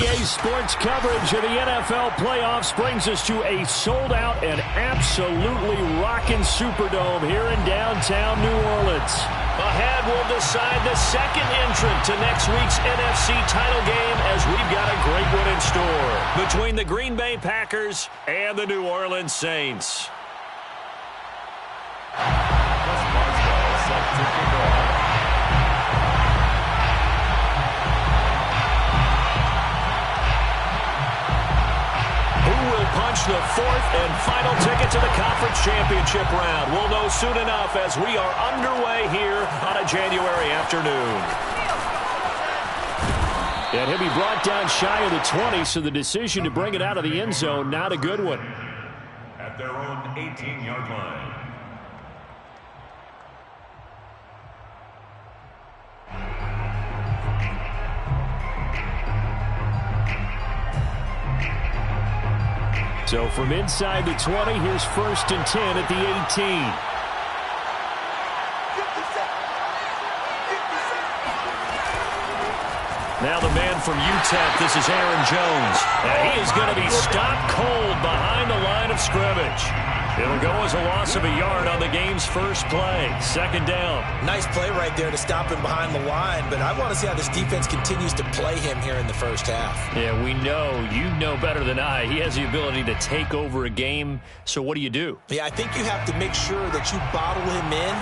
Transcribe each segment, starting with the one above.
NBA sports coverage of the NFL playoffs brings us to a sold-out and absolutely rocking Superdome here in downtown New Orleans. Ahead, we'll decide the second entrant to next week's NFC title game as we've got a great one in store between the Green Bay Packers and the New Orleans Saints. Punch the fourth and final ticket to the conference championship round. We'll know soon enough as we are underway here on a January afternoon. And he'll be brought down shy of the 20, so the decision to bring it out of the end zone, not a good one. At their own 18-yard line. So from inside the 20, here's 1st and 10 at the 18. Now the man from UTEP, this is Aaron Jones. And he is going to be stopped cold behind the line of scrimmage. It'll go as a loss of a yard on the game's first play. 2nd down. Nice play right there to stop him behind the line, but I want to see how this defense continues to play him here in the first half. Yeah, we know. You know better than I. He has the ability to take over a game, so what do you do? Yeah, I think you have to make sure that you bottle him in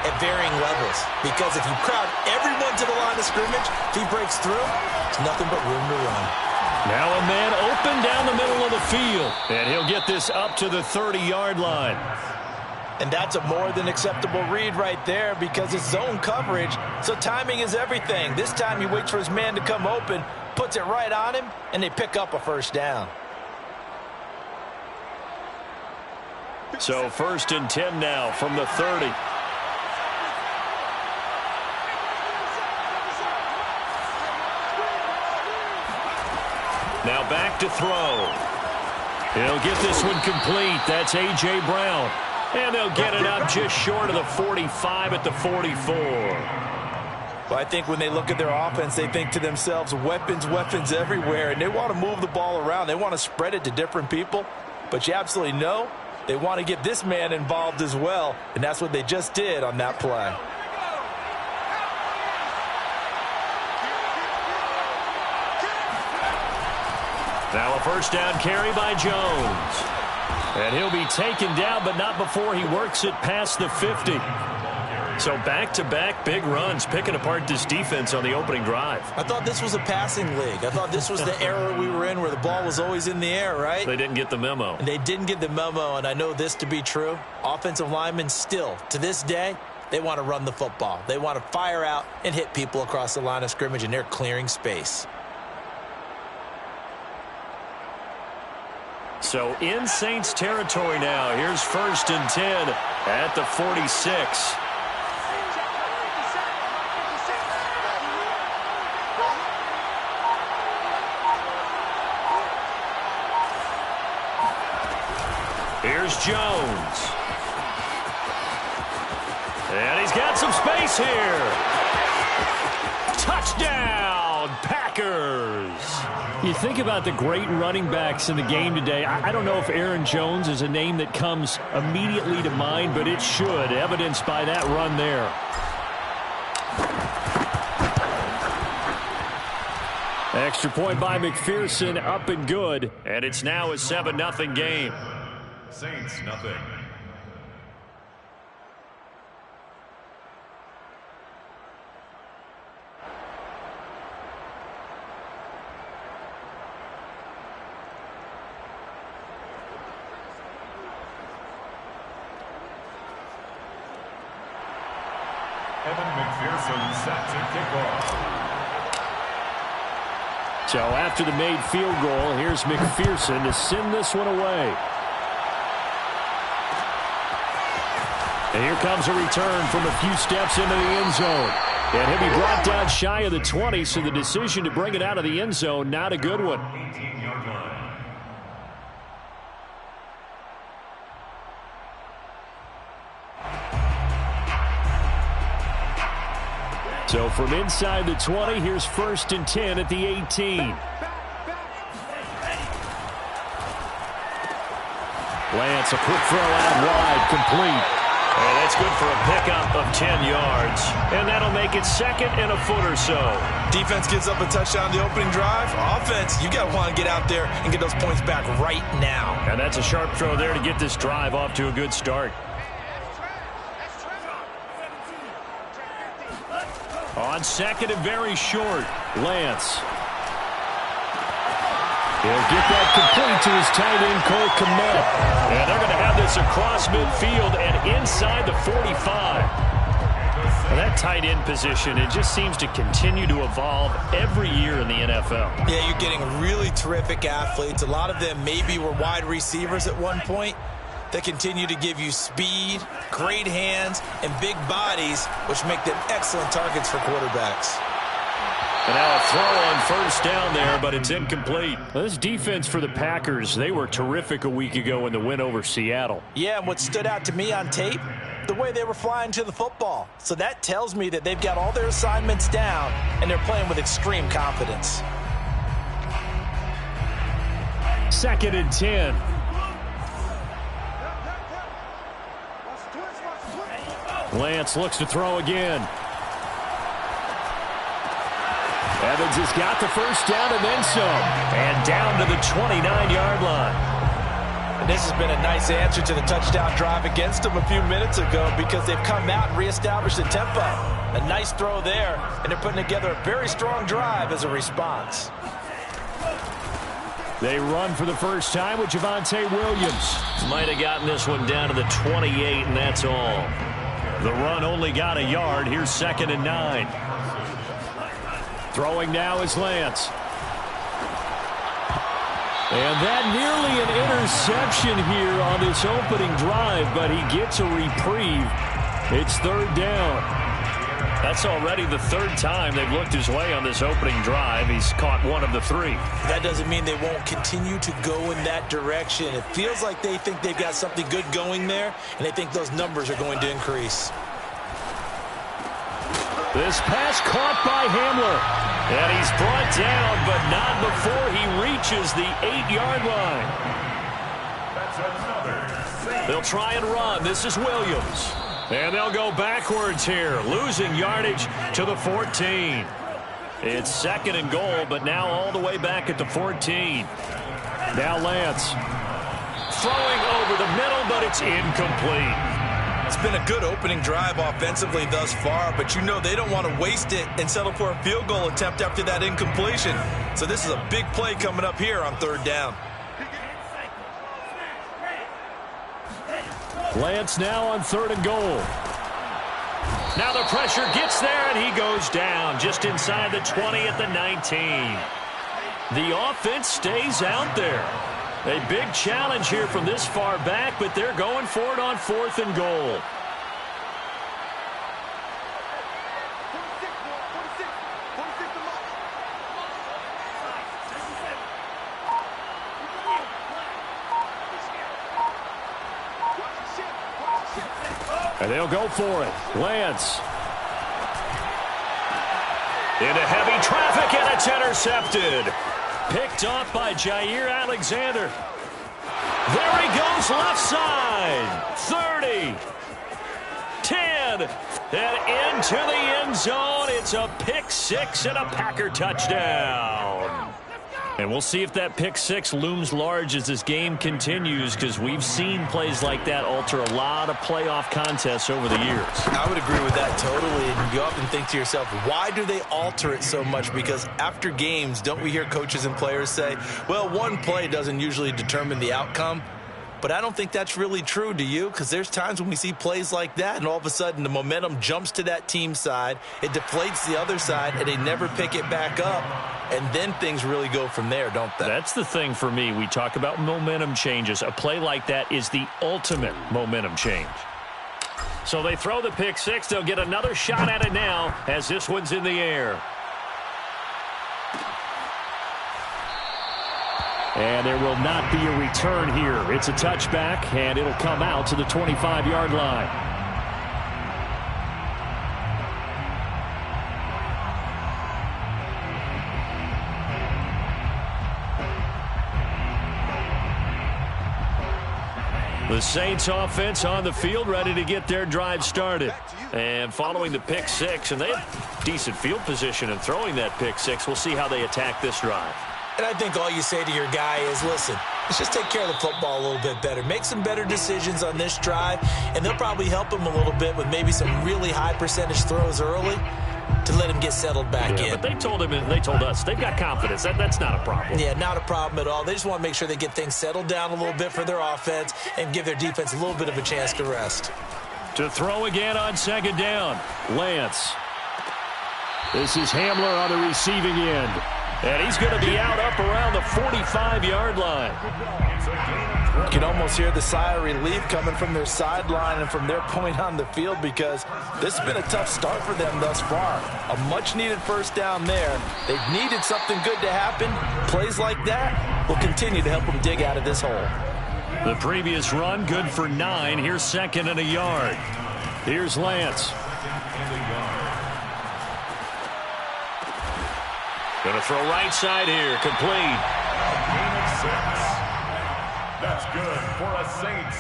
at varying levels, because if you crowd everyone to the line of scrimmage, if he breaks through, it's nothing but room to run. Now a man open down the middle of the field, and he'll get this up to the 30-yard line. And that's a more than acceptable read right there because it's zone coverage, so timing is everything. This time he waits for his man to come open, puts it right on him, and they pick up a 1st down. So 1st and 10 now from the 30. Now back to throw. He'll get this one complete. That's A.J. Brown. And they'll get it up just short of the 45 at the 44. Well, I think when they look at their offense, they think to themselves, weapons, weapons everywhere, and they want to move the ball around. They want to spread it to different people. But you absolutely know they want to get this man involved as well, and that's what they just did on that play. Now a 1st down carry by Jones. And he'll be taken down, but not before he works it past the 50. So back-to-back big runs, picking apart this defense on the opening drive. I thought this was a passing league. I thought this was the era we were in where the ball was always in the air, right? They didn't get the memo. And they didn't get the memo, and I know this to be true. Offensive linemen still, to this day, they want to run the football. They want to fire out and hit people across the line of scrimmage, and they're clearing space. So in Saints territory now. Here's 1st and 10 at the 46. Here's Jones. And he's got some space here. Touchdown, Packers. You think about the great running backs in the game today. I don't know if Aaron Jones is a name that comes immediately to mind, but it should, evidenced by that run there. Extra point by McPherson, up and good. And it's now a 7-0 game. Saints, nothing. McPherson set to kick off. So after the made field goal, here's McPherson to send this one away. And here comes a return from a few steps into the end zone. And he'll be brought down shy of the 20, so the decision to bring it out of the end zone, not a good one. 18-yard line. So from inside the 20, here's 1st and 10 at the 18. Lance, a quick throw out wide, complete. And that's good for a pickup of 10 yards. And that'll make it 2nd and a foot or so. Defense gives up a touchdown the opening drive. Offense, you got to want to get out there and get those points back right now. And that's a sharp throw there to get this drive off to a good start. On 2nd and very short, Lance. He'll get that complete to his tight end, Cole Kmet. And they're going to have this across midfield and inside the 45. And that tight end position, it just seems to continue to evolve every year in the NFL. Yeah, you're getting really terrific athletes. A lot of them maybe were wide receivers at one point. They continue to give you speed, great hands, and big bodies, which make them excellent targets for quarterbacks. And now a throw on 1st down there, but it's incomplete. Well, this defense for the Packers, they were terrific a week ago in the win over Seattle. Yeah, and what stood out to me on tape, the way they were flying to the football. So that tells me that they've got all their assignments down, and they're playing with extreme confidence. 2nd and 10. Lance looks to throw again. Evans has got the 1st down and then some. And down to the 29-yard line. And this has been a nice answer to the touchdown drive against them a few minutes ago because they've come out and reestablished the tempo. A nice throw there, and they're putting together a very strong drive as a response. They run for the first time with Javonte Williams. Might have gotten this one down to the 28, and that's all. The run only got a yard. Here's 2nd and 9. Throwing now is Lance. And that nearly an interception here on this opening drive, but he gets a reprieve. It's 3rd down. That's already the 3rd time they've looked his way on this opening drive. He's caught 1 of the 3. That doesn't mean they won't continue to go in that direction. It feels like they think they've got something good going there, and they think those numbers are going to increase. This pass caught by Hamler. And he's brought down, but not before he reaches the 8-yard line. They'll try and run. This is Williams. And they'll go backwards here, losing yardage to the 14. It's 2nd and goal, but now all the way back at the 14. Now Lance. Throwing over the middle, but it's incomplete. It's been a good opening drive offensively thus far, but you know they don't want to waste it and settle for a field goal attempt after that incompletion. So this is a big play coming up here on 3rd down. Lance now on 3rd and goal. Now the pressure gets there, and he goes down just inside the 20 at the 19. The offense stays out there. A big challenge here from this far back, but they're going for it on 4th and goal. And they'll go for it. Lance. Into heavy traffic, and it's intercepted. Picked off by Jair Alexander. There he goes, left side. 30. 10. And into the end zone. It's a pick 6 and a Packer touchdown. And we'll see if that pick 6 looms large as this game continues, because we've seen plays like that alter a lot of playoff contests over the years. I would agree with that totally. And you often think to yourself, why do they alter it so much? Because after games, don't we hear coaches and players say, well, one play doesn't usually determine the outcome? But I don't think that's really true, do you? Because there's times when we see plays like that, and all of a sudden the momentum jumps to that team side, it deflates the other side, and they never pick it back up. And then things really go from there, don't they? That's the thing for me. We talk about momentum changes. A play like that is the ultimate momentum change. So they throw the pick 6. They'll get another shot at it now as this one's in the air. And there will not be a return here. It's a touchback, and it'll come out to the 25-yard line. The Saints offense on the field, ready to get their drive started. And following the pick six, and they have decent field position in throwing that pick six. We'll see how they attack this drive. And I think all you say to your guy is, listen, let's just take care of the football a little bit better. Make some better decisions on this drive, and they'll probably help him a little bit with maybe some really high percentage throws early to let him get settled back in. But they told him, and they told us, they've got confidence. That's not a problem. Yeah, not a problem at all. They just want to make sure they get things settled down a little bit for their offense and give their defense a little bit of a chance to rest. To throw again on second down, Lance. This is Hamler on the receiving end. And he's going to be out up around the 45-yard line. You can almost hear the sigh of relief coming from their sideline and from their point on the field, because this has been a tough start for them thus far. A much-needed first down there. They've needed something good to happen. Plays like that will continue to help them dig out of this hole. The previous run, good for 9. Here's second and a yard. Here's Lance. Going to throw right side here, complete. Gain of 6. That's good for a Saints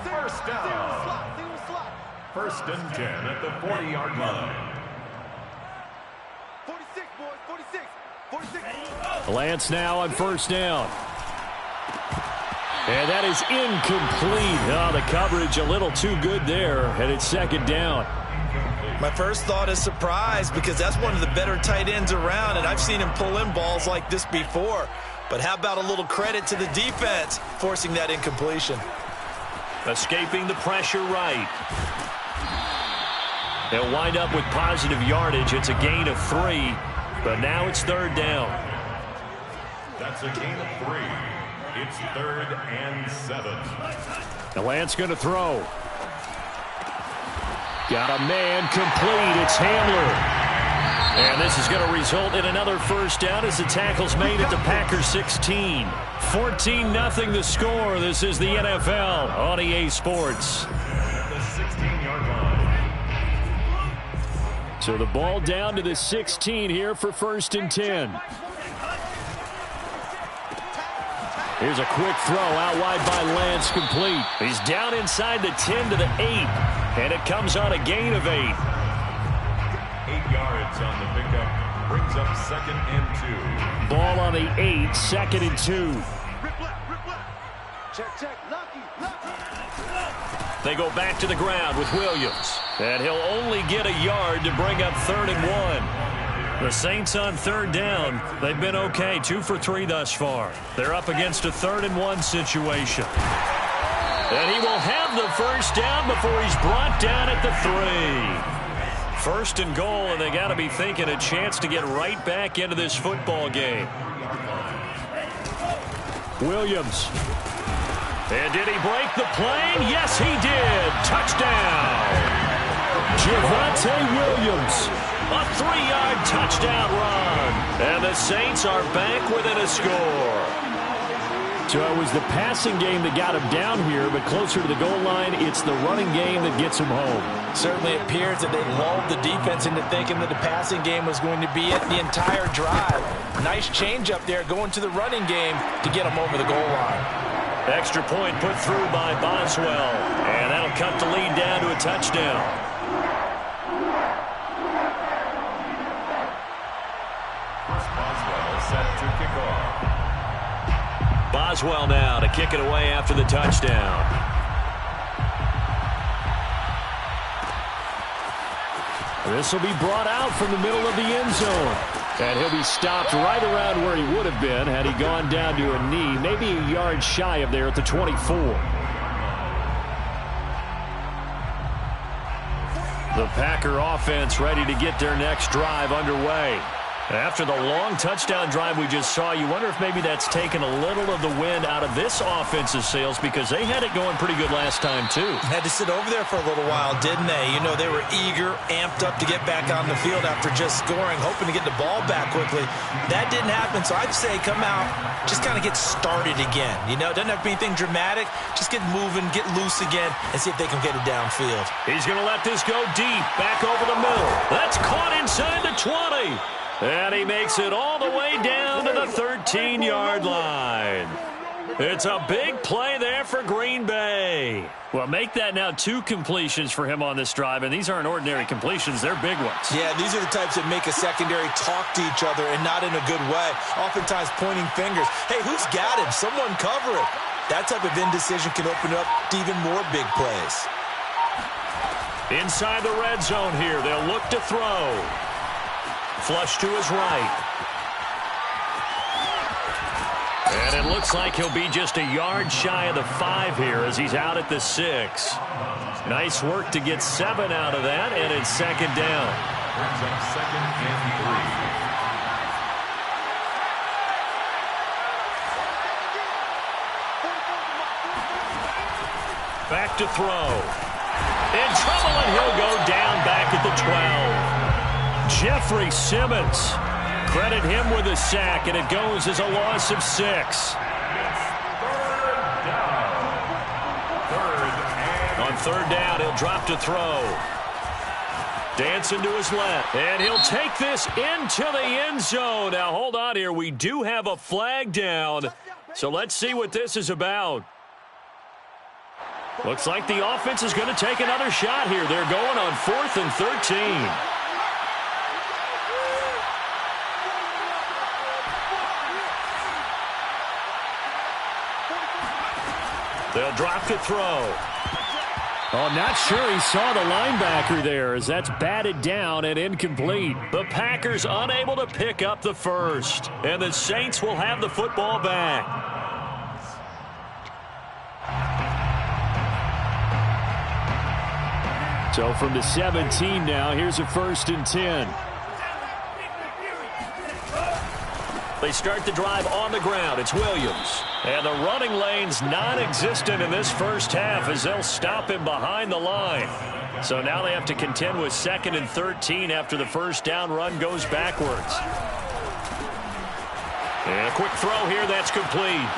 first down. First and 10 at the 40-yard line. 46, boys, 46. Lance now on first down. And that is incomplete. Oh, the coverage a little too good there, and it's second down. My first thought is surprise, because that's one of the better tight ends around, and I've seen him pull in balls like this before. But how about a little credit to the defense forcing that incompletion? Escaping the pressure right. They'll wind up with positive yardage. It's a gain of 3, but now it's third down. That's a gain of 3. It's 3rd and 7. Now Lance going to throw. Got a man complete. It's Hamler. And this is going to result in another first down as the tackle's made at the Packers 16. 14-0 the score. This is the NFL on EA Sports. At the 16-yard line. So the ball down to the 16 here for first and 10. Here's a quick throw out wide by Lance, complete. He's down inside the 10 to the 8. And it comes on a gain of 8. 8 yards on the pickup. Brings up 2nd and 2. Ball on the 8, 2nd and 2. Check, lucky. They go back to the ground with Williams. And he'll only get a yard to bring up 3rd and 1. The Saints on third down. They've been okay, 2 for 3 thus far. They're up against a 3rd and 1 situation. And he will have the first down before he's brought down at the 3. First and goal, and they got to be thinking a chance to get right back into this football game. Williams. And did he break the plane? Yes, he did. Touchdown. Javonte Williams. A 3-yard touchdown run. And the Saints are back within a score. So it was the passing game that got him down here, but closer to the goal line, it's the running game that gets him home. Certainly appears that they lulled the defense into thinking that the passing game was going to be it the entire drive. Nice change up there going to the running game to get him over the goal line. Extra point put through by Boswell, and that'll cut the lead down to a touchdown. Chris Boswell set to kick off. Boswell now to kick it away after the touchdown. This will be brought out from the middle of the end zone. And he'll be stopped right around where he would have been had he gone down to a knee, maybe a yard shy of there at the 24. The Packer offense ready to get their next drive underway. After the long touchdown drive we just saw, you wonder if maybe that's taken a little of the wind out of this offensive sails, because they had it going pretty good last time, too. Had to sit over there for a little while, didn't they? You know, they were eager, amped up to get back on the field after just scoring, hoping to get the ball back quickly. That didn't happen, so I'd say come out, just kind of get started again. You know, it doesn't have to be anything dramatic. Just get moving, get loose again, and see if they can get it downfield. He's going to let this go deep, back over the middle. That's caught inside the 20. And he makes it all the way down to the 13-yard line. It's a big play there for Green Bay. Well, make that now 2 completions for him on this drive, and these aren't ordinary completions. They're big ones. Yeah, these are the types that make a secondary talk to each other and not in a good way, oftentimes pointing fingers. Hey, who's got him? Someone cover it. That type of indecision can open up to even more big plays. Inside the red zone here, they'll look to throw. Flush to his right. And it looks like he'll be just a yard shy of the 5 here as he's out at the 6. Nice work to get 7 out of that, and it's second down. Brings up 2nd and 3. Back to throw. In trouble, and he'll go down back at the 12. Jeffrey Simmons. Credit him with a sack, and it goes as a loss of 6. On third down, he'll drop to throw. Dancing to his left, and he'll take this into the end zone. Now, hold on here. We do have a flag down, so let's see what this is about. Looks like the offense is going to take another shot here. They're going on 4th and 13. They'll drop to throw. Oh, not sure he saw the linebacker there as that's batted down and incomplete. The Packers unable to pick up the first. And the Saints will have the football back. So from the 17 now, here's a 1st and 10. They start the drive on the ground. It's Williams. And the running lane's non-existent in this first half as they'll stop him behind the line. So now they have to contend with 2nd and 13 after the first down run goes backwards. And a quick throw here, that's complete.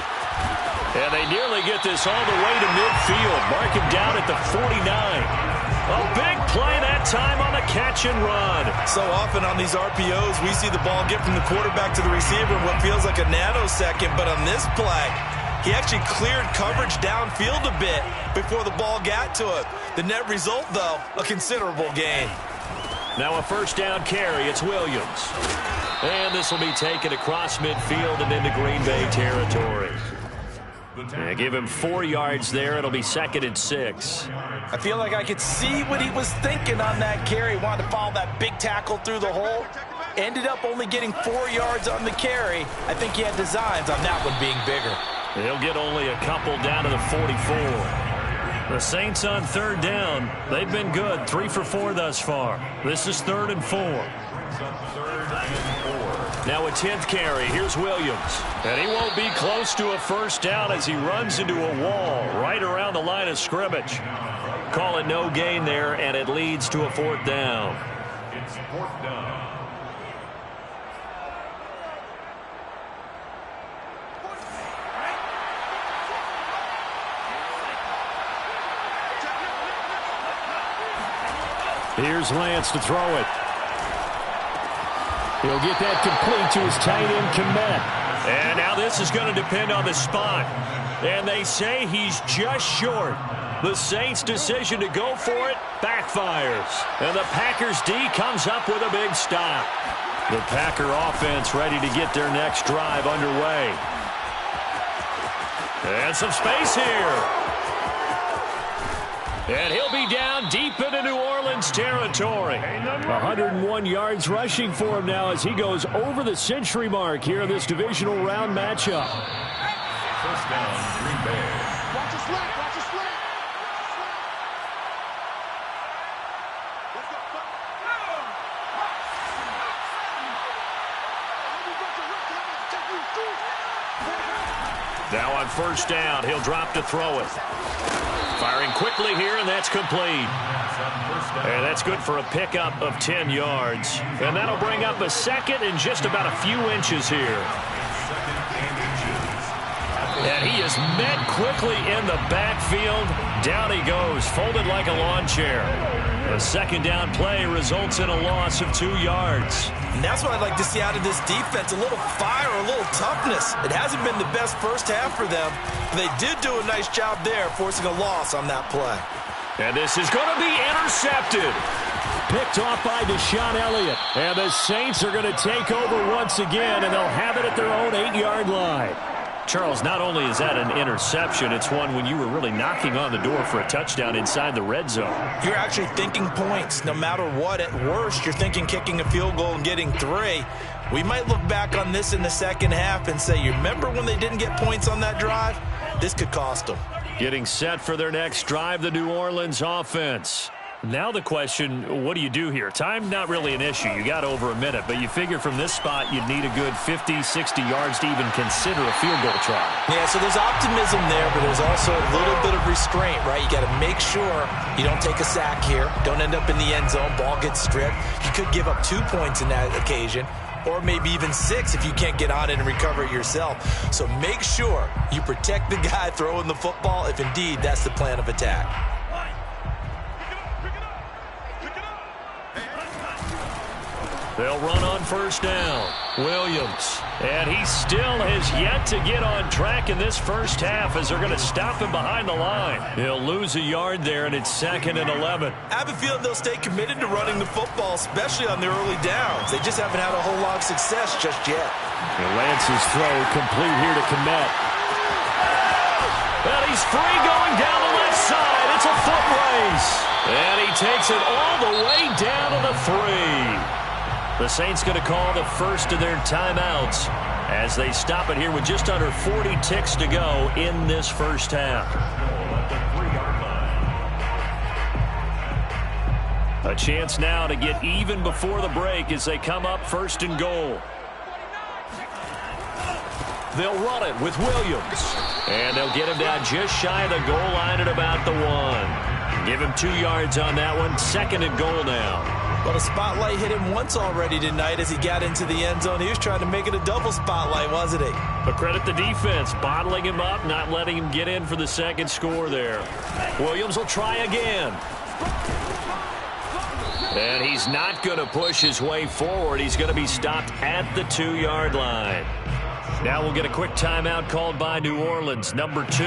And they nearly get this all the way to midfield. Mark him down at the 49. A big play that time on the catch and run. So often on these RPOs, we see the ball get from the quarterback to the receiver in what feels like a nanosecond. But on this play, he actually cleared coverage downfield a bit before the ball got to him. The net result, though, a considerable gain. Now a first down carry. It's Williams. And this will be taken across midfield and into Green Bay territory. And give him 4 yards there. It'll be 2nd and 6. I feel like I could see what he was thinking on that carry. Wanted to follow that big tackle through the hole. Ended up only getting 4 yards on the carry. I think he had designs on that one being bigger. He'll get only a couple down to the 44. The Saints on third down. They've been good. 3 for 4 thus far. This is 3rd and 4. Now a 10th carry. Here's Williams. And he won't be close to a first down as he runs into a wall right around the line of scrimmage. Call it no gain there, and it leads to a 4th down. It's 4th down. Here's Lance to throw it. He'll get that complete to his tight end, Kmet. And now this is going to depend on the spot. And they say he's just short. The Saints' decision to go for it backfires. And the Packers' D comes up with a big stop. The Packer offense ready to get their next drive underway. And some space here. And he'll be down deep into New Orleans territory. 101 yards rushing for him now as he goes over the century mark here in this divisional round matchup. First down, Green Bay. Watch the slant, watch the slant. Now on first down, he'll drop to throw it. Firing quickly here, and that's complete. And that's good for a pickup of 10 yards. And that'll bring up a 2nd and just about a few inches here. And he is met quickly in the backfield. Down he goes, folded like a lawn chair. A second down play results in a loss of 2 yards. And that's what I'd like to see out of this defense, a little fire, a little toughness. It hasn't been the best first half for them, but they did do a nice job there forcing a loss on that play. And this is going to be intercepted. Picked off by Deshaun Elliott. And the Saints are going to take over once again, and they'll have it at their own 8-yard line. Charles, not only is that an interception, it's one when you were really knocking on the door for a touchdown inside the red zone. You're actually thinking points. No matter what, at worst, you're thinking kicking a field goal and getting 3. We might look back on this in the second half and say, you remember when they didn't get points on that drive? This could cost them. Getting set for their next drive, the New Orleans offense. Now the question, what do you do here? Time, not really an issue. You got over a minute, but you figure from this spot you'd need a good 50, 60 yards to even consider a field goal try. Yeah, so there's optimism there, but there's also a little bit of restraint, right? You got to make sure you don't take a sack here, don't end up in the end zone, ball gets stripped. You could give up 2 points in that occasion, or maybe even 6 if you can't get on it and recover it yourself. So make sure you protect the guy throwing the football if indeed that's the plan of attack. They'll run on first down. Williams. And he still has yet to get on track in this first half as they're going to stop him behind the line. He'll lose a yard there, and it's 2nd and 11. I have a feeling they'll stay committed to running the football, especially on their early downs. They just haven't had a whole lot of success just yet. And Lance's throw complete here to Kmet. And he's free going down the left side. It's a foot race. And he takes it all the way down to the 3. The Saints going to call the first of their timeouts as they stop it here with just under 40 ticks to go in this first half. A chance now to get even before the break as they come up 1st and goal. They'll run it with Williams. And they'll get him down just shy of the goal line at about the 1. Give him 2 yards on that one. 2nd and goal now. Well, the spotlight hit him once already tonight as he got into the end zone. He was trying to make it a double spotlight, wasn't he? But credit the defense, bottling him up, not letting him get in for the second score there. Williams will try again. And he's not going to push his way forward. He's going to be stopped at the 2-yard line. Now we'll get a quick timeout called by New Orleans, number 2,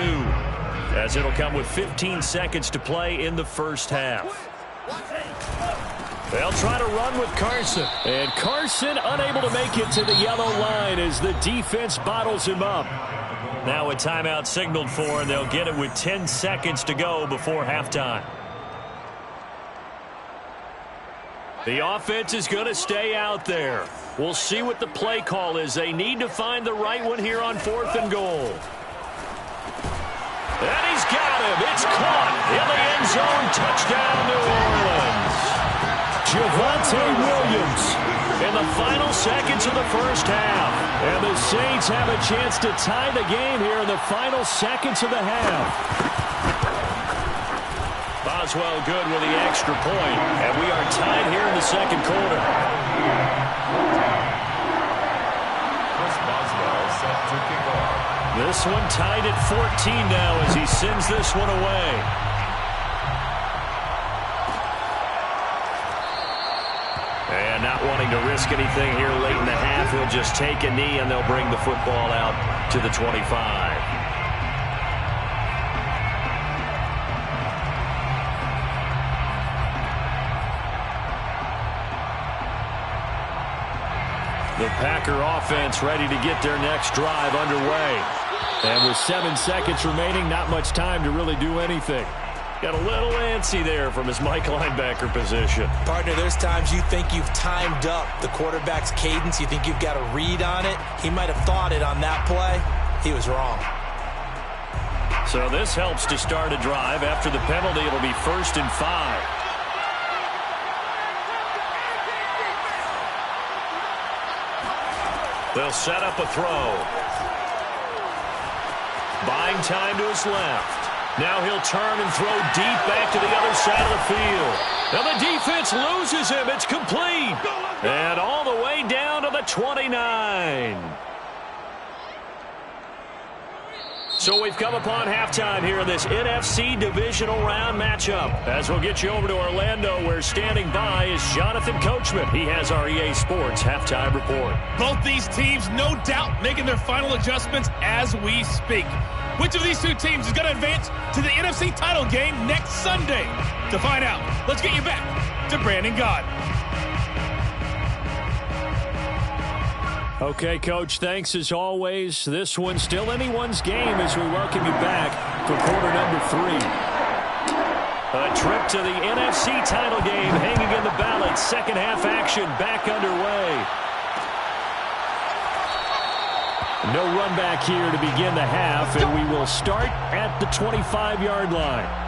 as it'll come with 15 seconds to play in the first half. They'll try to run with Carson. And Carson unable to make it to the yellow line as the defense bottles him up. Now a timeout signaled for, and they'll get it with 10 seconds to go before halftime. The offense is going to stay out there. We'll see what the play call is. They need to find the right one here on 4th and goal. And he's got him. It's caught in the end zone. Touchdown, New Orleans. Javonte Williams in the final seconds of the first half. And the Saints have a chance to tie the game here in the final seconds of the half. Boswell good with the extra point. And we are tied here in the second quarter. This one tied at 14 now as he sends this one away. And not wanting to risk anything here late in the half, he'll just take a knee and they'll bring the football out to the 25. The Packer offense ready to get their next drive underway. And with 7 seconds remaining, not much time to really do anything. Got a little antsy there from his Mike linebacker position. Partner, there's times you think you've timed up the quarterback's cadence. You think you've got a read on it. He might have thought it on that play. He was wrong. So this helps to start a drive. After the penalty, it'll be 1st and 5. They'll set up a throw. Buying time to his left. Now he'll turn and throw deep back to the other side of the field. Now the defense loses him. It's complete. And all the way down to the 29. So we've come upon halftime here in this NFC Divisional Round matchup. As we'll get you over to Orlando, where standing by is Jonathan Coachman. He has our EA Sports halftime report. Both these teams, no doubt, making their final adjustments as we speak. Which of these two teams is going to advance to the NFC title game next Sunday? To find out, let's get you back to Brandon Gaud. Okay, Coach, thanks as always. This one's still anyone's game as we welcome you back for quarter number 3. A trip to the NFC title game hanging in the balance. Second half action back underway. No run back here to begin the half, and we will start at the 25-yard line.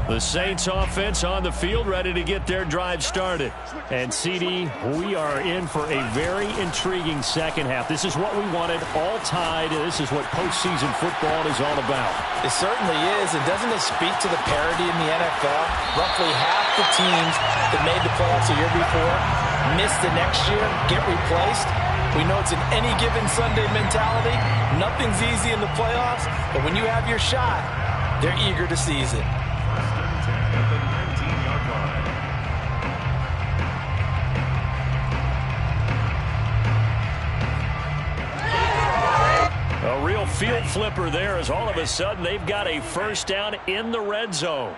The Saints offense on the field, ready to get their drive started. And, CD, we are in for a very intriguing second half. This is what we wanted, all tied. This is what postseason football is all about. It certainly is, and doesn't it speak to the parity in the NFL? Roughly half the teams that made the playoffs a year before miss the next year, get replaced. We know it's an any given Sunday mentality. Nothing's easy in the playoffs, but when you have your shot, they're eager to seize it. A real field flipper there as all of a sudden they've got a first down in the red zone.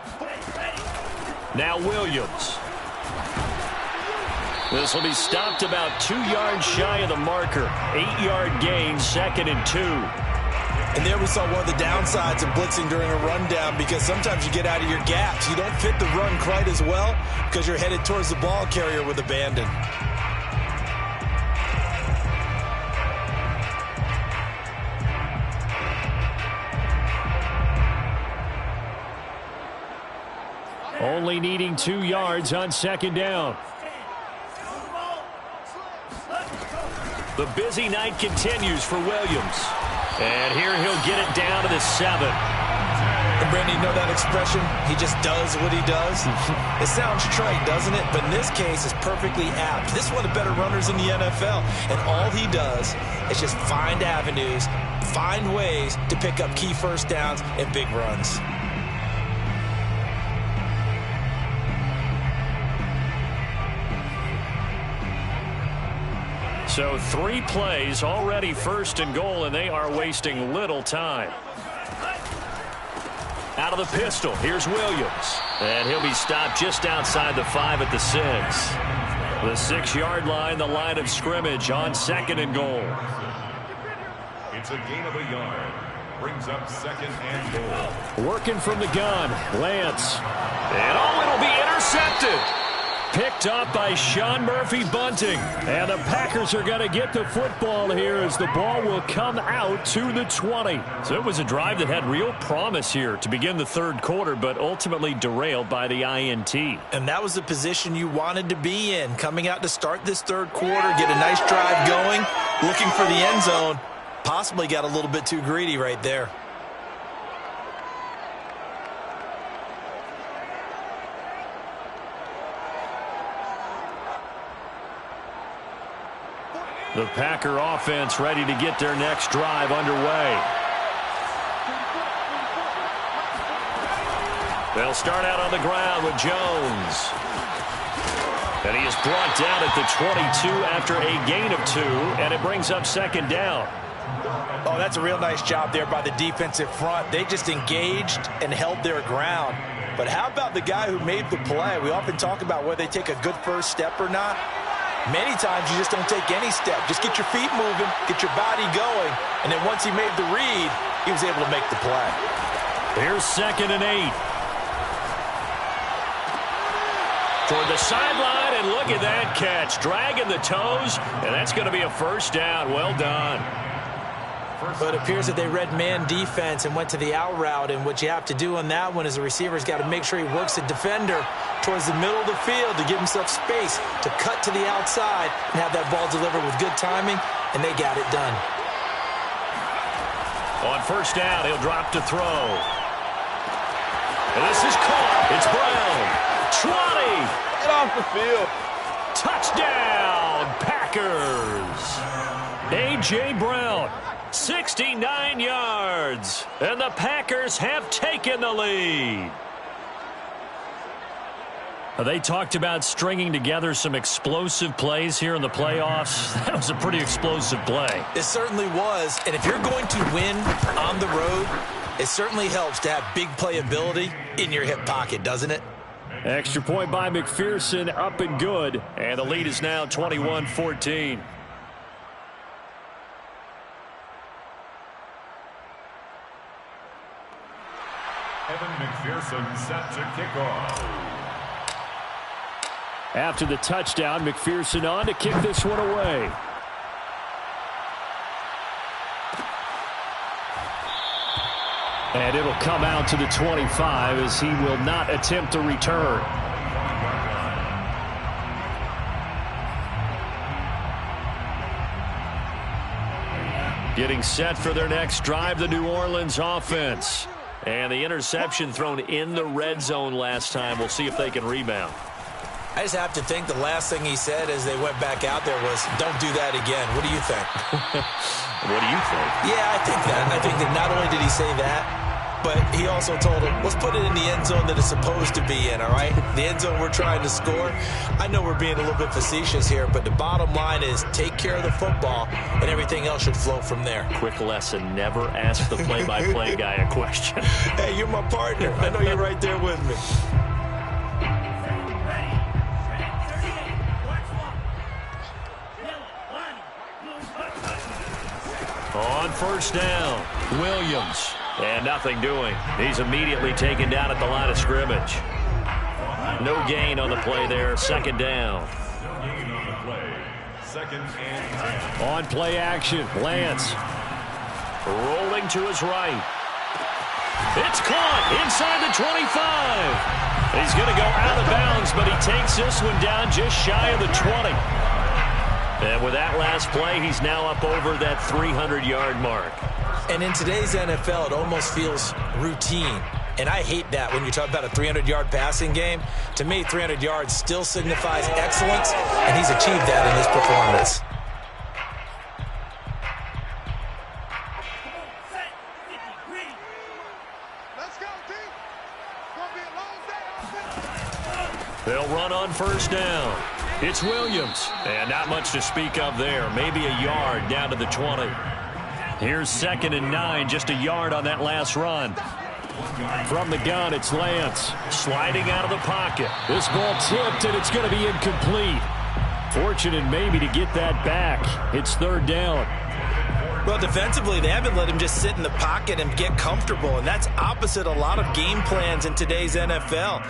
Now Williams. This will be stopped about 2 yards shy of the marker. 8-yard gain, 2nd and 2. And there we saw one of the downsides of blitzing during a rundown, because sometimes you get out of your gaps. You don't fit the run quite as well because you're headed towards the ball carrier with abandon. Only needing 2 yards on 2nd down. The busy night continues for Williams. And here he'll get it down to the 7. And Brandon, you know that expression? He just does what he does. It sounds trite, doesn't it? But in this case, it's perfectly apt. This is one of the better runners in the NFL. And all he does is just find avenues, find ways to pick up key first downs and big runs. So 3 plays, already 1st and goal, and they are wasting little time. Out of the pistol, here's Williams. And he'll be stopped just outside the 5 at the 6. The 6-yard line, the line of scrimmage on 2nd and goal. It's a gain of a yard. Brings up 2nd and goal. Working from the gun, Lance. And it'll be intercepted. Picked up by Sean Murphy-Bunting. And the Packers are going to get the football here as the ball will come out to the 20. So it was a drive that had real promise here to begin the 3rd quarter, but ultimately derailed by the INT. And that was the position you wanted to be in, coming out to start this 3rd quarter, get a nice drive going, looking for the end zone. Possibly got a little bit too greedy right there. The Packer offense ready to get their next drive underway. They'll start out on the ground with Jones. And he is brought down at the 22 after a gain of 2, and it brings up 2nd down. Oh, that's a real nice job there by the defensive front. They just engaged and held their ground. But how about the guy who made the play? We often talk about whether they take a good first step or not. Many times you just don't take any step. Just get your feet moving, get your body going, and then once he made the read, he was able to make the play. Here's 2nd and 8. Toward the sideline, and look at that catch. Dragging the toes, and that's going to be a first down. Well done. But it appears that they read man defense and went to the out route, and what you have to do on that one is the receiver's got to make sure he works the defender towards the middle of the field to give himself space to cut to the outside and have that ball delivered with good timing, and they got it done. On first down, he'll drop to throw. And this is caught. It's Brown. 20. Get off the field. Touchdown, Packers. A.J. Brown, 69 yards. And the Packers have taken the lead. They talked about stringing together some explosive plays here in the playoffs. That was a pretty explosive play. It certainly was. And if you're going to win on the road, it certainly helps to have big playability in your hip pocket, doesn't it? Extra point by McPherson, up and good. And the lead is now 21-14. Evan McPherson set to kick off. After the touchdown, McPherson on to kick this one away. And it'll come out to the 25 as he will not attempt a return. Getting set for their next drive, the New Orleans offense. And the interception thrown in the red zone last time. We'll see if they can rebound. I just have to think the last thing he said as they went back out there was, don't do that again. What do you think? What do you think? Yeah, I think that. I think that not only did he say that, but he also told him, let's put it in the end zone that it's supposed to be in, all right? The end zone we're trying to score. I know we're being a little bit facetious here, but the bottom line is take care of the football, and everything else should flow from there. Quick lesson, never ask the play-by-play guy a question. Hey, you're my partner. I know you're right there with me. On first down, Williams. And nothing doing. He's immediately taken down at the line of scrimmage. No gain on the play there. Second down. No gain on the play. Second and 10. On play action, Lance. Rolling to his right. It's caught inside the 25. He's going to go out of bounds, but he takes this one down just shy of the 20. And with that last play, he's now up over that 300-yard mark. And in today's NFL, it almost feels routine. And I hate that when you talk about a 300-yard passing game. To me, 300 yards still signifies excellence, and he's achieved that in his performance. Let's go, team. Gonna be a long day. They'll run on first down. It's Williams. And not much to speak of there. Maybe a yard down to the 20. Here's 2nd and 9, just a yard on that last run. From the gun, it's Lance. Sliding out of the pocket. This ball tipped, and it's going to be incomplete. Fortunate maybe to get that back. It's 3rd down. Well, defensively, they haven't let him just sit in the pocket and get comfortable, and that's opposite a lot of game plans in today's NFL.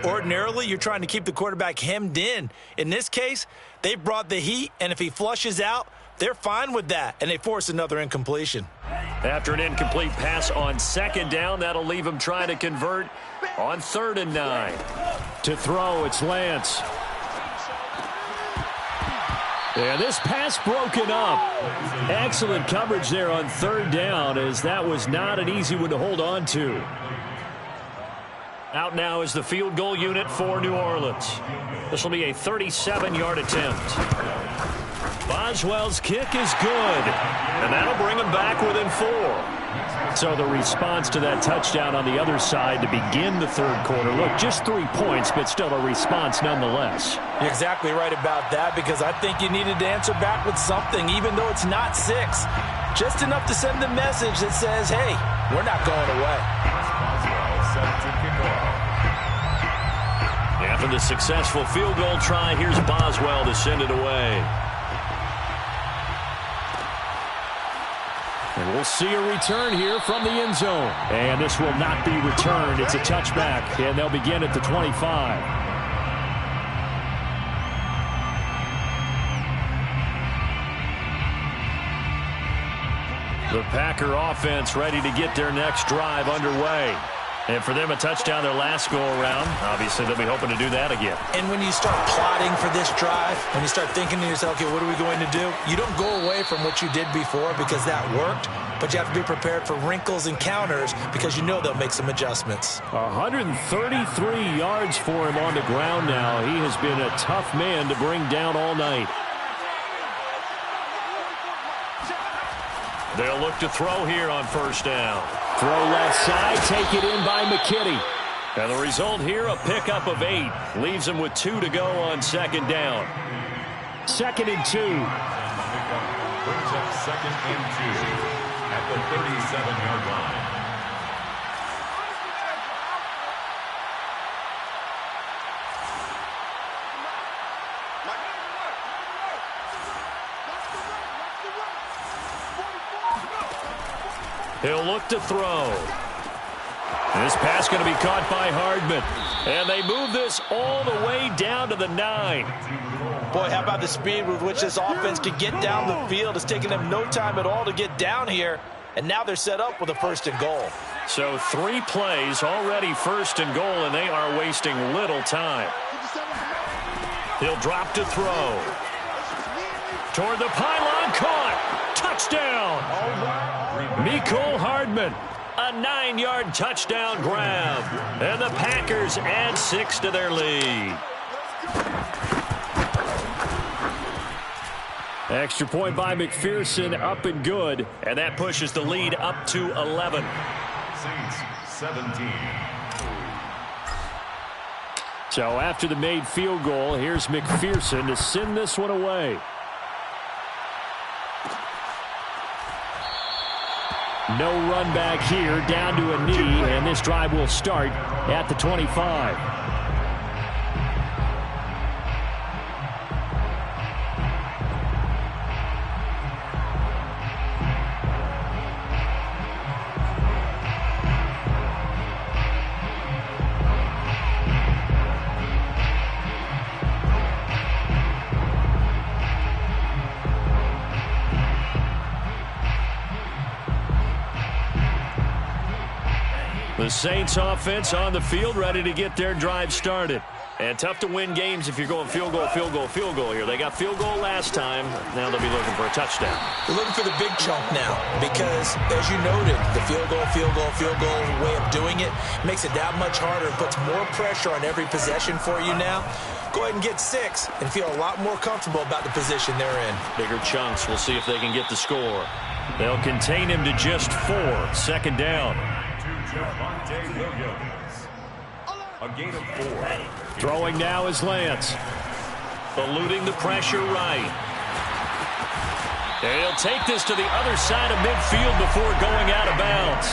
Ordinarily, you're trying to keep the quarterback hemmed in. In this case, they brought the heat, and if he flushes out, they're fine with that, and they force another incompletion. After an incomplete pass on 2nd down, that'll leave him trying to convert on 3rd and 9. To throw, it's Lance. And this pass broken up. Excellent coverage there on 3rd down, as that was not an easy one to hold on to. Out now is the field goal unit for New Orleans. This will be a 37-yard attempt. Boswell's kick is good, and that'll bring him back within 4. So the response to that touchdown on the other side to begin the 3rd quarter. Look, just 3 points, but still a response nonetheless. You're exactly right about that, because I think you needed to answer back with something, even though it's not 6. Just enough to send a message that says, hey, we're not going away. After the successful field goal try, here's Boswell to send it away. And we'll see a return here from the end zone. And this will not be returned. It's a touchback, and they'll begin at the 25. The Packer offense ready to get their next drive underway. And for them, a touchdown their last go-around. Obviously, they'll be hoping to do that again. And when you start plotting for this drive, when you start thinking to yourself, okay, what are we going to do? You don't go away from what you did before because that worked. but you have to be prepared for wrinkles and counters because you know they'll make some adjustments. 133 yards for him on the ground now. He has been a tough man to bring down all night. They'll look to throw here on first down. Throw left side, take it in by McKinney. And the result here, a pickup of 8. Leaves him with 2 to go on second down. 2nd and 2. Brings up 2nd and 2 at the 37-yard line. He'll look to throw. This pass going to be caught by Hardman. And they move this all the way down to the 9. Boy, how about the speed with which this offense can get down the field? It's taking them no time at all to get down here. And now they're set up with a 1st and goal. So 3 plays, already 1st and goal, and they are wasting little time. He'll drop to throw. Toward the pylon, caught. Touchdown. Mecole Hardman. A 9-yard touchdown grab. And the Packers add 6 to their lead. Extra point by McPherson, up and good. And that pushes the lead up to 11. Saints 17. So after the made field goal, here's McPherson to send this one away. No run back here, down to a knee, and this drive will start at the 25. The Saints offense on the field, ready to get their drive started. And tough to win games if you're going field goal, field goal, field goal here. They got field goal last time. Now they'll be looking for a touchdown. They're looking for the big chunk now because, as you noted, the field goal way of doing it makes it that much harder, puts more pressure on every possession for you now. Go ahead and get 6 and feel a lot more comfortable about the position they're in. Bigger chunks. We'll see if they can get the score. They'll contain him to just 4. 2nd down. A gain of 4. Throwing now is Lance. Eluding the pressure right. And he'll take this to the other side of midfield before going out of bounds.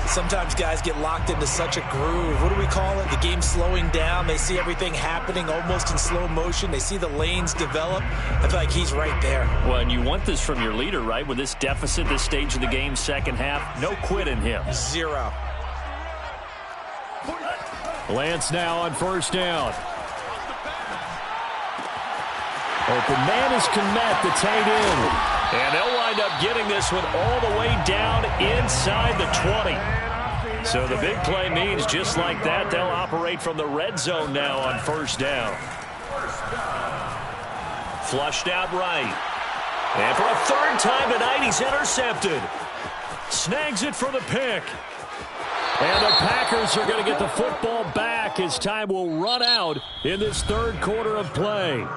Sometimes guys get locked into such a groove. What do we call it? The game's slowing down. They see everything happening almost in slow motion. They see the lanes develop. I feel like he's right there. Well, and you want this from your leader, right? With this deficit, this stage of the game, second half, no quit in him. 0. Lance now on first down. Open man is Kmet, the tight end. And they'll wind up getting this one all the way down inside the 20. So the big play means just like that, they'll operate from the red zone now on first down. Flushed out right. And for a 3rd time tonight, he's intercepted. Snags it for the pick. And the Packers are going to get the football back as time will run out in this 3rd quarter of play.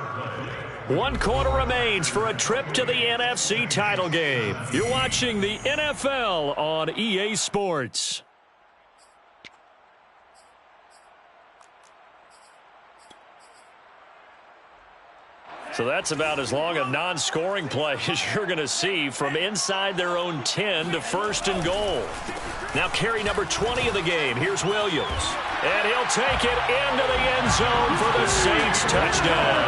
1 quarter remains for a trip to the NFC title game. You're watching the NFL on EA Sports. So that's about as long a non-scoring play as you're going to see from inside their own 10 to 1st and goal. Now carry number 20 of the game. Here's Williams. And he'll take it into the end zone for the Saints touchdown.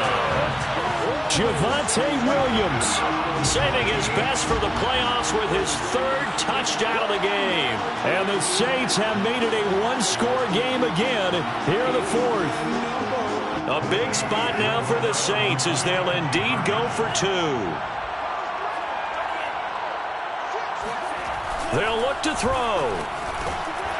Javonte Williams saving his best for the playoffs with his 3rd touchdown of the game. And the Saints have made it a 1-score game again here in the 4th. A big spot now for the Saints as they'll indeed go for 2. They'll look to throw.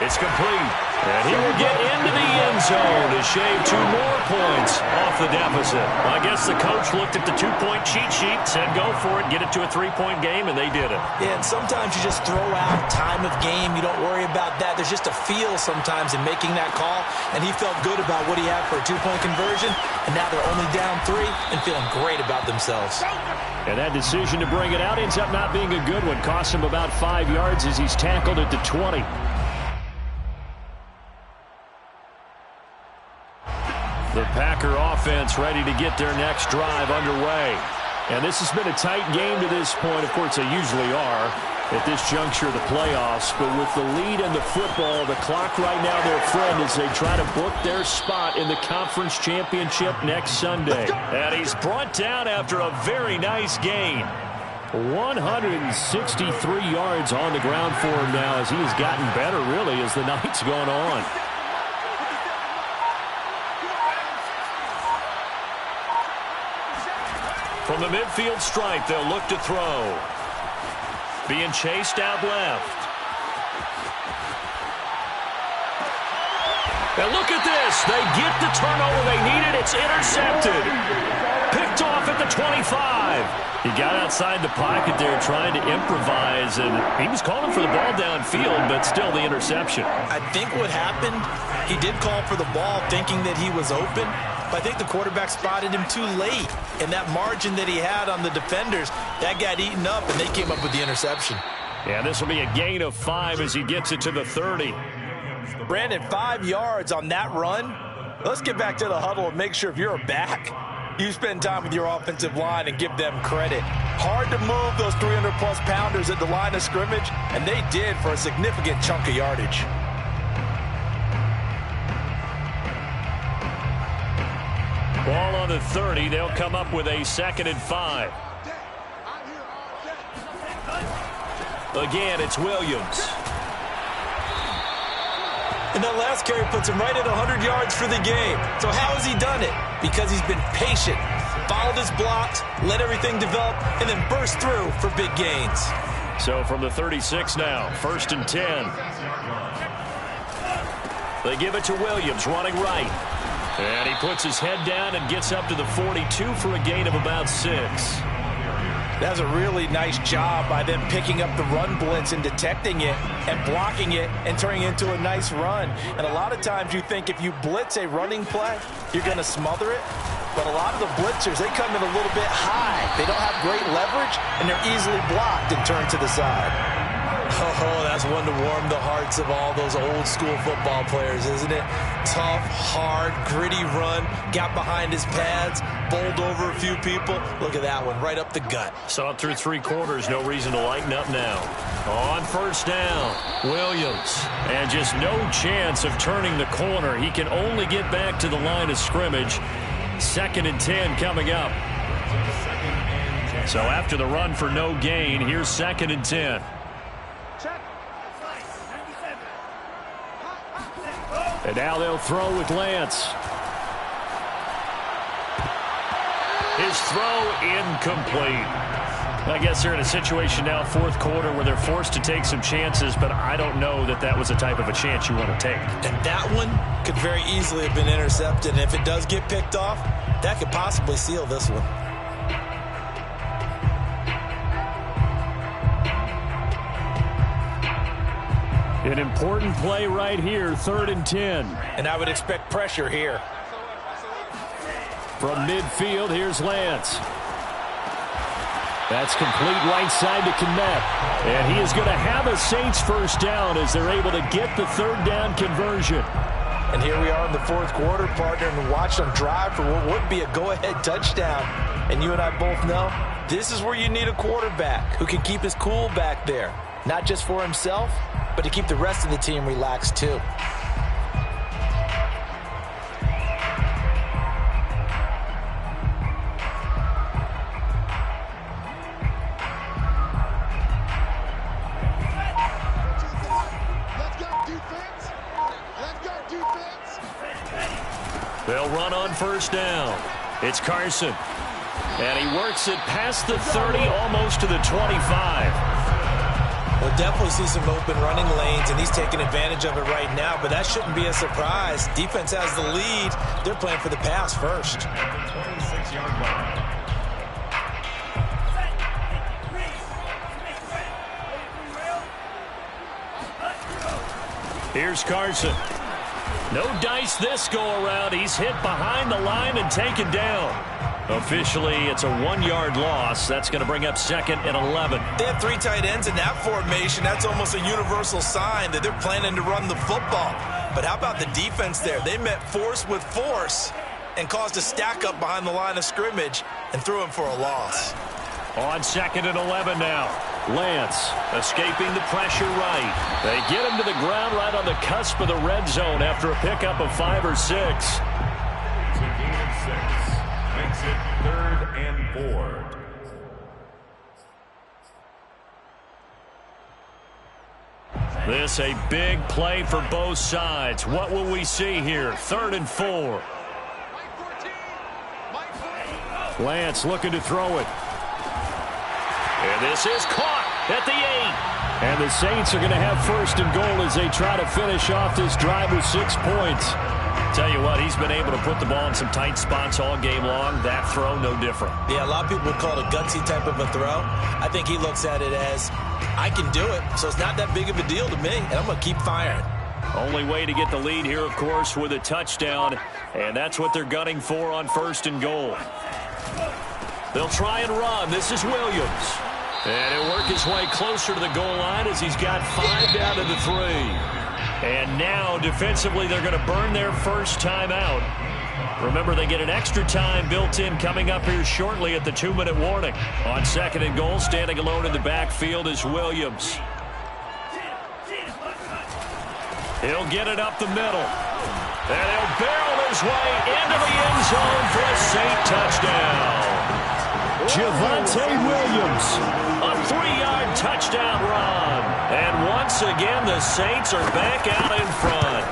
It's complete. And he will get into the end zone to shave 2 more points off the deficit. I guess the coach looked at the 2-point cheat sheet, said go for it, get it to a 3-point game, and they did it. Yeah, and sometimes you just throw out time of game. You don't worry about that. There's just a feel sometimes in making that call, and he felt good about what he had for a 2-point conversion, and now they're only down 3 and feeling great about themselves. And that decision to bring it out ends up not being a good one. Costs him about 5 yards as he's tackled at the 20. The Packer offense ready to get their next drive underway. And this has been a tight game to this point. Of course, they usually are at this juncture of the playoffs. But with the lead in the football, the clock right now their friend as they try to book their spot in the conference championship next Sunday. And he's brought down after a very nice gain. 163 yards on the ground for him now as he has gotten better, really, as the night's gone on. From the midfield stripe, they'll look to throw. Being chased out left. And look at this. They get the turnover they needed. It's intercepted. Picked off at the 25. He got outside the pocket there trying to improvise, and he was calling for the ball downfield, but still the interception. I think what happened, he did call for the ball thinking that he was open, but I think the quarterback spotted him too late. And that margin that he had on the defenders, that got eaten up, and they came up with the interception. Yeah, this will be a gain of 5 as he gets it to the 30. Brandon, 5 yards on that run. Let's get back to the huddle and make sure if you're a back, you spend time with your offensive line and give them credit. Hard to move those 300-plus pounders at the line of scrimmage, and they did for a significant chunk of yardage. Ball on the 30. They'll come up with a 2nd and 5. Again, it's Williams. And that last carry puts him right at 100 yards for the game. So how has he done it? Because he's been patient, followed his blocks, let everything develop, and then burst through for big gains. So from the 36 now, 1st and 10. They give it to Williams, running right. And he puts his head down and gets up to the 42 for a gain of about 6. That's a really nice job by them picking up the run blitz and detecting it and blocking it and turning it into a nice run. And a lot of times you think if you blitz a running play, you're going to smother it. But a lot of the blitzers, they come in a little bit high. They don't have great leverage, and they're easily blocked and turned to the side. Oh, that's one to warm the hearts of all those old school football players, isn't it? Tough, hard, gritty run, got behind his pads, bowled over a few people. Look at that one, right up the gut. Saw it through 3 quarters, no reason to lighten up now. On 1st down, Williams. And just no chance of turning the corner. He can only get back to the line of scrimmage. 2nd and 10 coming up. So after the run for no gain, here's 2nd and 10. And now they'll throw with Lance. His throw incomplete. I guess they're in a situation now, 4th quarter, where they're forced to take some chances, but I don't know that that was the type of a chance you want to take. And that one could very easily have been intercepted. And if it does get picked off, that could possibly seal this one. An important play right here, 3rd and 10. And I would expect pressure here. From midfield, here's Lance. That's complete right side to Kmet. And he is going to have a Saints 1st down as they're able to get the 3rd down conversion. And here we are in the 4th quarter, partner, and watch them drive for what would be a go-ahead touchdown. And you and I both know this is where you need a quarterback who can keep his cool back there. Not just for himself, but to keep the rest of the team relaxed too. They'll run on 1st down. It's Carson. And he works it past the 30, almost to the 25. We'll definitely see some open running lanes, and he's taking advantage of it right now, but that shouldn't be a surprise. Defense has the lead. They're playing for the pass first. 26-yard line. Here's Carson. No dice this go-around. He's hit behind the line and taken down. Officially, it's a 1-yard loss. That's going to bring up 2nd and 11. They have 3 tight ends in that formation. That's almost a universal sign that they're planning to run the football. But how about the defense there? They met force with force and caused a stack up behind the line of scrimmage and threw him for a loss. On 2nd and 11 now. Lance escaping the pressure right. They get him to the ground right on the cusp of the red zone after a pickup of 5 or 6. It's a gain of 6. Makes it 3rd and 4. This a big play for both sides. What will we see here? 3rd and 4. Lance looking to throw it. And this is caught at the 8. And the Saints are going to have 1st and goal as they try to finish off this drive with 6 points. Tell you what, he's been able to put the ball in some tight spots all game long. That throw, no different. Yeah, a lot of people would call it a gutsy type of a throw. I think he looks at it as, I can do it, so it's not that big of a deal to me, and I'm going to keep firing. Only way to get the lead here, of course, with a touchdown, and that's what they're gunning for on 1st and goal. They'll try and run. This is Williams. And he'll work his way closer to the goal line as he's got 5 down to the 3. And now, defensively, they're going to burn their first time out. Remember, they get an extra time built in coming up here shortly at the 2-minute warning. On 2nd and goal, standing alone in the backfield is Williams. He'll get it up the middle. And he'll barrel his way into the end zone for a Saint touchdown. Javonte Williams, a 3-yard touchdown run. And once again, the Saints are back out in front.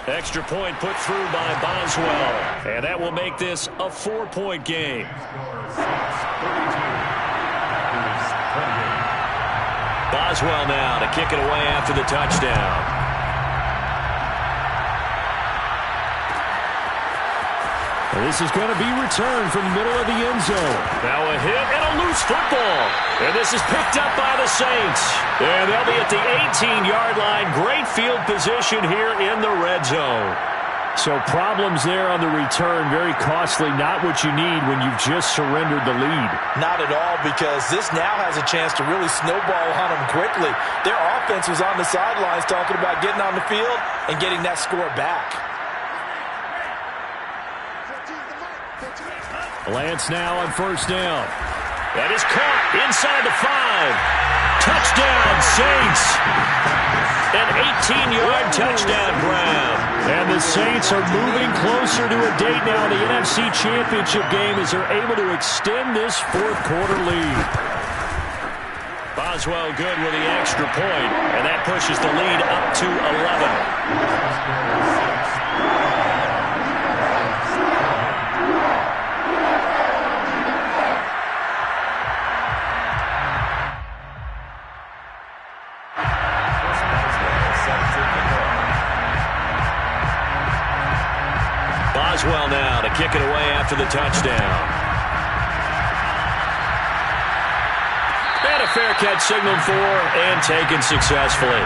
Extra point put through by Boswell. And that will make this a 4-point game. Boswell now to kick it away after the touchdown. This is going to be returned from the middle of the end zone. Now a hit and a loose football. And this is picked up by the Saints. And they'll be at the 18-yard line. Great field position here in the red zone. So problems there on the return. Very costly. Not what you need when you've just surrendered the lead. Not at all, because this now has a chance to really snowball on them quickly. Their offense was on the sidelines talking about getting on the field and getting that score back. Lance now on 1st down. That is caught inside the 5. Touchdown, Saints. An 18-yard touchdown grab. And the Saints are moving closer to a date now in the NFC Championship game as they're able to extend this 4th quarter lead. Boswell good with the extra point, and that pushes the lead up to 11. Boswell now to kick it away after the touchdown. And a fair catch signaled for and taken successfully.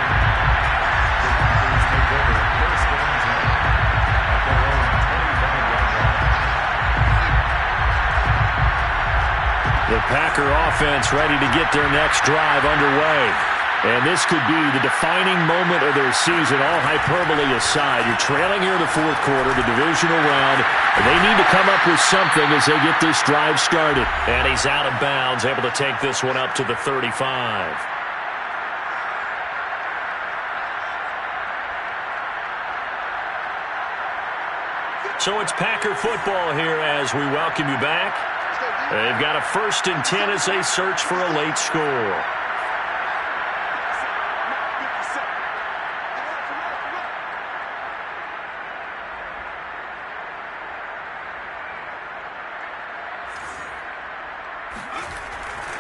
The Packer offense ready to get their next drive underway. And this could be the defining moment of their season, all hyperbole aside. You're trailing here in the 4th quarter, the divisional round, and they need to come up with something as they get this drive started. And he's out of bounds, able to take this one up to the 35. So it's Packer football here as we welcome you back. They've got a 1st and 10 as they search for a late score.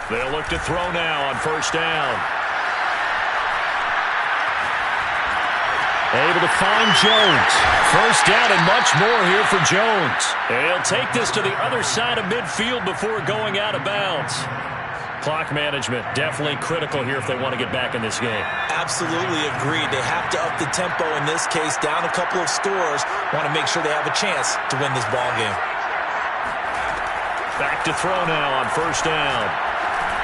They'll look to throw now on 1st down. Able to find Jones. First down and much more here for Jones. And he'll take this to the other side of midfield before going out of bounds. Clock management definitely critical here if they want to get back in this game. Absolutely agreed. They have to up the tempo in this case, down a couple of scores. Want to make sure they have a chance to win this ball game. Back to throw now on first down.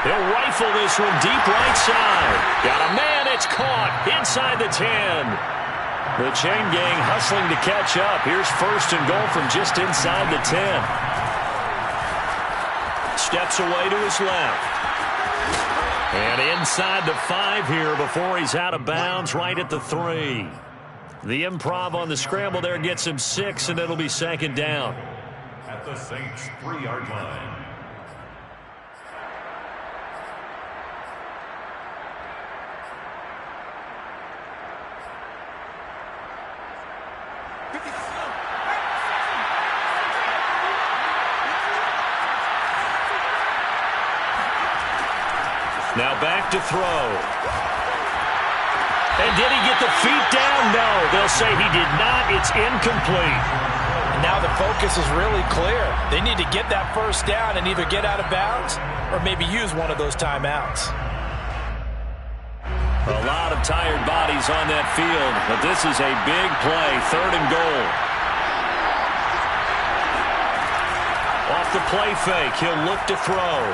He'll rifle this one deep right side. Got a man, it's caught inside the 10. The chain gang hustling to catch up. Here's first and goal from just inside the 10. Steps away to his left. And inside the 5 here before he's out of bounds right at the 3. The improv on the scramble there gets him 6, and it'll be second down. At the Saints' 3-yard line. Now back to throw. And did he get the feet down? No. They'll say he did not. It's incomplete. And now the focus is really clear. They need to get that first down and either get out of bounds or maybe use one of those timeouts. A lot of tired bodies on that field, but this is a big play. 3rd and goal. Off the play fake, he'll look to throw.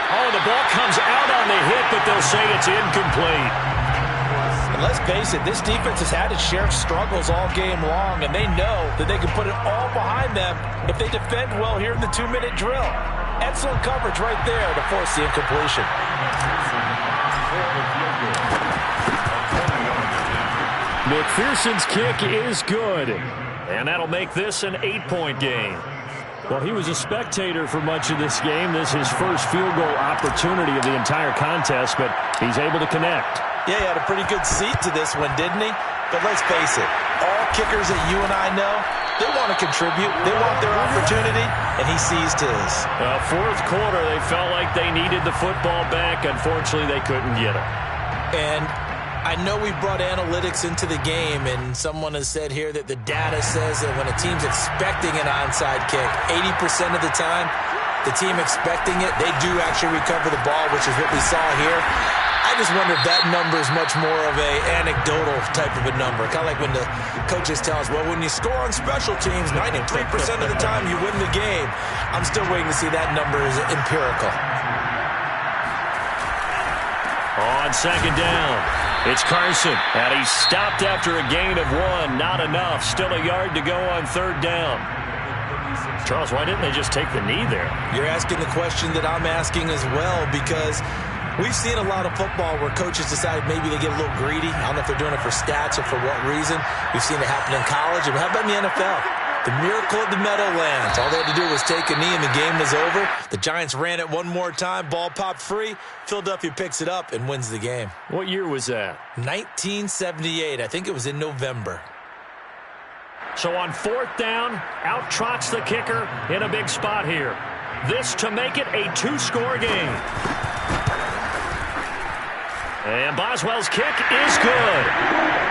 Oh, the ball comes out on the hit, but they'll say it's incomplete. And let's face it, this defense has had its share of struggles all game long, and they know that they can put it all behind them if they defend well here in the 2-minute drill. Excellent coverage right there to force the incompletion. McPherson's kick is good, and that'll make this an 8-point game. Well, he was a spectator for much of this game. This is his first field goal opportunity of the entire contest, but he's able to connect. Yeah, he had a pretty good seat to this one, didn't he? But let's face it, all kickers that you and I know, they want to contribute. They want their opportunity, and he seized his. Fourth quarter, they felt like they needed the football back. Unfortunately, they couldn't get it. And I know we brought analytics into the game, and someone has said here that the data says that when a team's expecting an onside kick, 80% of the time, the team expecting it, they do actually recover the ball, which is what we saw here. I just wonder if that number is much more of a anecdotal type of a number. Kind of like when the coaches tell us, well, when you score on special teams, 93% of the time you win the game. I'm still waiting to see that number is empirical. On second down, it's Carson, and he's stopped after a gain of 1. Not enough. Still a yard to go on 3rd down. Charles, why didn't they just take the knee there? You're asking the question that I'm asking as well, because we've seen a lot of football where coaches decide maybe they get a little greedy. I don't know if they're doing it for stats or for what reason. We've seen it happen in college. And how about in the NFL? The miracle of the Meadowlands. All they had to do was take a knee and the game was over. The Giants ran it one more time. Ball popped free. Philadelphia picks it up and wins the game. What year was that? 1978. I think it was in November. So on 4th down, out trots the kicker in a big spot here. This to make it a 2-score game. And Boswell's kick is good.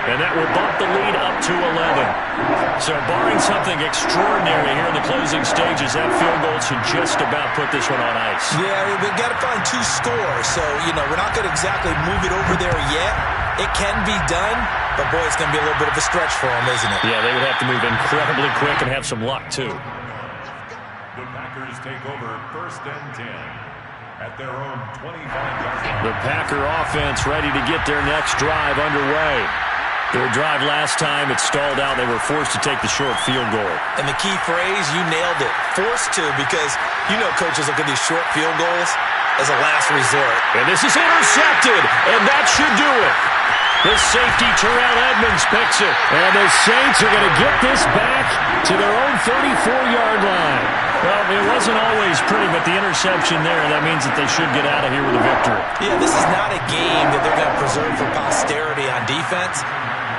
And that will bump the lead up to 11. So barring something extraordinary here in the closing stages, that field goal should just about put this one on ice. Yeah, we've got to find 2 scores. So, we're not going to exactly move it over there yet. It can be done, but boy, it's going to be a little bit of a stretch for them, isn't it? Yeah, they would have to move incredibly quick and have some luck, too. The Packers take over 1st and 10 at their own 25-yard line. The Packer offense ready to get their next drive underway. Their drive last time, it stalled out. They were forced to take the short field goal. And the key phrase, you nailed it, forced to, because coaches look at these short field goals as a last resort. And this is intercepted, and that should do it. The safety, Terrell Edmonds, picks it. And the Saints are going to get this back to their own 34-yard line. Well, it wasn't always pretty, but the interception there, that means that they should get out of here with a victory. Yeah, this is not a game that they're going to preserve for posterity on defense,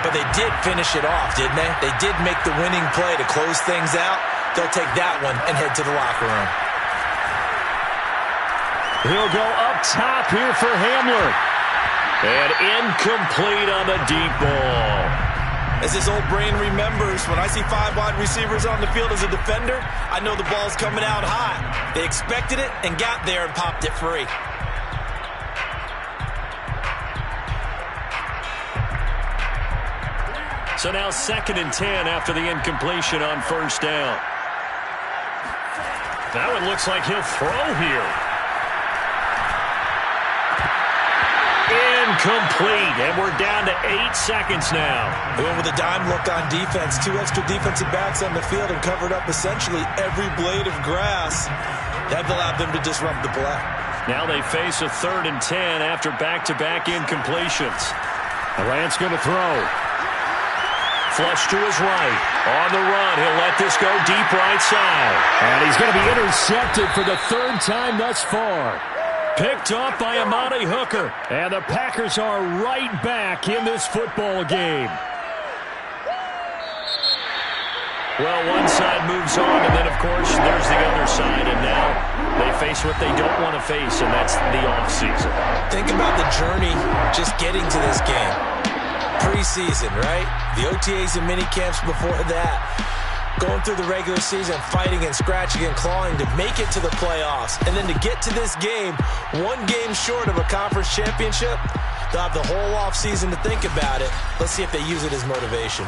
but they did finish it off, didn't they? They did make the winning play to close things out. They'll take that one and head to the locker room. He'll go up top here for Hamler. And incomplete on the deep ball. As his old brain remembers, when I see 5 wide receivers on the field as a defender, I know the ball's coming out hot. They expected it and got there and popped it free. So now 2nd and 10 after the incompletion on first down. That one looks like he'll throw here. Incomplete, and we're down to 8 seconds now. They went with a dime look on defense. 2 extra defensive backs on the field and covered up essentially every blade of grass. That allowed them to disrupt the play. Now they face a 3rd and 10 after back-to-back incompletions. Durant's going to throw. Flush to his right. On the run, he'll let this go deep right side. And he's going to be intercepted for the 3rd time thus far. Picked off by Amani Hooker. And the Packers are right back in this football game. Well, one side moves on, and then, of course, there's the other side. And now they face what they don't want to face, and that's the offseason. Think about the journey just getting to this game. Preseason, right? The OTAs and mini camps before that. Going through the regular season, fighting and scratching and clawing to make it to the playoffs. And then to get to this game, 1 game short of a conference championship, they'll have the whole offseason to think about it. Let's see if they use it as motivation.